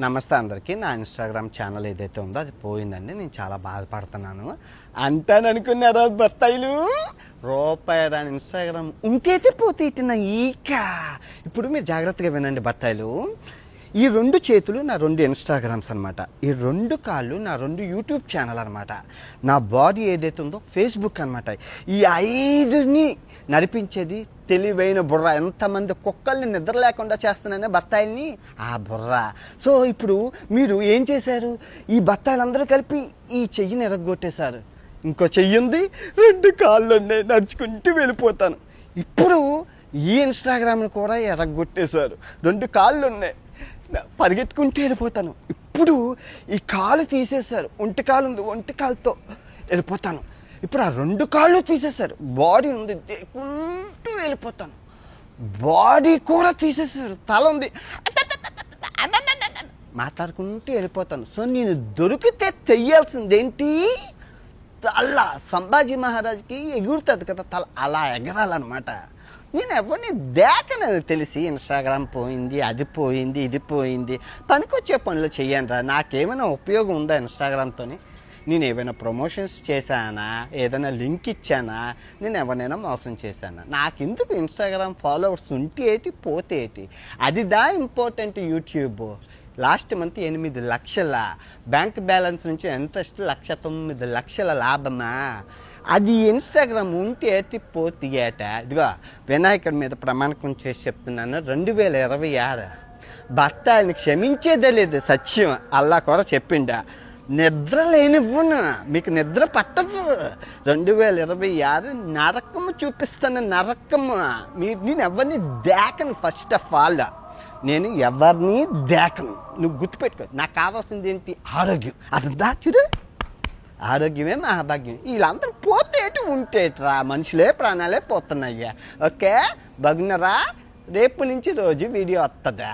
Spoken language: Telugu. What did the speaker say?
నమస్తే అందరికీ. నా ఇన్స్టాగ్రామ్ ఛానల్ ఏదైతే ఉందో అది పోయిందండి. నేను చాలా బాధపడుతున్నాను. అంటాననుకున్నారా బత్తాయిలు? రూపాయి రాని ఇన్స్టాగ్రామ్ ఉంటేతే పోతే ఇట్టిన ఈక. ఇప్పుడు మీరు జాగ్రత్తగా వినండి బత్తాయిలు. ఈ రెండు చేతులు నా రెండు ఇన్స్టాగ్రామ్స్ అనమాట. ఈ రెండు కాళ్ళు నా రెండు యూట్యూబ్ ఛానల్ అనమాట. నా బాడీ ఏదైతే ఉందో ఫేస్బుక్ అనమాట. ఈ ఐదుని నడిపించేది తెలివైన బుర్ర. ఎంతమంది కుక్కల్ని నిద్ర లేకుండా చేస్తున్నానే బత్తాయిల్ని, ఆ బుర్ర. సో ఇప్పుడు మీరు ఏం చేశారు? ఈ బత్తాయిలందరూ కలిపి ఈ చెయ్యిని ఎరగొట్టేశారు. ఇంకో చెయ్యి ఉంది, రెండు కాళ్ళు ఉన్నాయి, నడుచుకుంటూ వెళ్ళిపోతాను. ఇప్పుడు ఈ ఇన్స్టాగ్రామ్ని కూడా ఎరగొట్టేశారు. రెండు కాళ్ళు ఉన్నాయి, పరిగెత్తుకుంటూ వెళ్ళిపోతాను. ఇప్పుడు ఈ కాలు తీసేశారు, ఒంటి కాలు ఉంది, ఒంటి కాలుతో వెళ్ళిపోతాను. ఇప్పుడు ఆ రెండు కాళ్ళు తీసేశారు, బాడీ ఉంది, దేకుంటూ వెళ్ళిపోతాను. బాడీ కూడా తీసేశారు, తల ఉంది, మాట్లాడుకుంటూ వెళ్ళిపోతాను. సో నేను దొరికితే తెయ్యాల్సిందేంటి? తల. సంభాజీ మహారాజ్కి ఎగురుతుంది కదా తల, అలా ఎగరాలన్నమాట. నేను ఎవరిని దేకనని తెలిసి ఇన్స్టాగ్రామ్ పోయింది, అది పోయింది, ఇది పోయింది. పనికొచ్చే పనులు చెయ్యండి. నాకేమైనా ఉపయోగం ఉందా ఇన్స్టాగ్రామ్తో? నేను ఏమైనా ప్రమోషన్స్ చేశానా? ఏదైనా లింక్ ఇచ్చానా? నేను ఎవరినైనా మోసం చేశానా? నాకెందుకు ఇన్స్టాగ్రామ్ ఫాలోవర్స్ ఉంటే ఏంటి, పోతే ఏంటి? అదిదా ఇంపార్టెంట్. యూట్యూబ్ లాస్ట్ మంత్ 8 లక్షల బ్యాంక్ బ్యాలెన్స్ నుంచి ఎంత 1,09,00,000 లాభమా? అది ఇన్స్టాగ్రామ్ ఉంటే ఎత్తి పోతే ఏట. ఇదిగో వినాయకుడి మీద ప్రమాణకం చేసి చెప్తున్నాను, 2026 బత్తాయిని క్షమించేదే లేదు. సత్యం అల్లా కూడా చెప్పిండా. నిద్ర లేనివ్వను, మీకు నిద్ర పట్టదు. 2026 నరకము చూపిస్తాను, నరకము. నేను ఎవరిని దేకను. ఫస్ట్ ఆఫ్ ఆల్ నేను ఎవరిని దేకను. నువ్వు గుర్తుపెట్టుకో. నాకు కావాల్సింది ఏంటి? ఆరోగ్యం. అది చూడు, ఆరోగ్యమే మహాభాగ్యం. వీళ్ళందరూ పోతేటి ఉంటేట్రా, మనుషులే ప్రాణాలే పోతున్నాయ్యా. ఓకే బగ్నరా, రేపు నుంచి రోజు వీడియో వస్తుందా?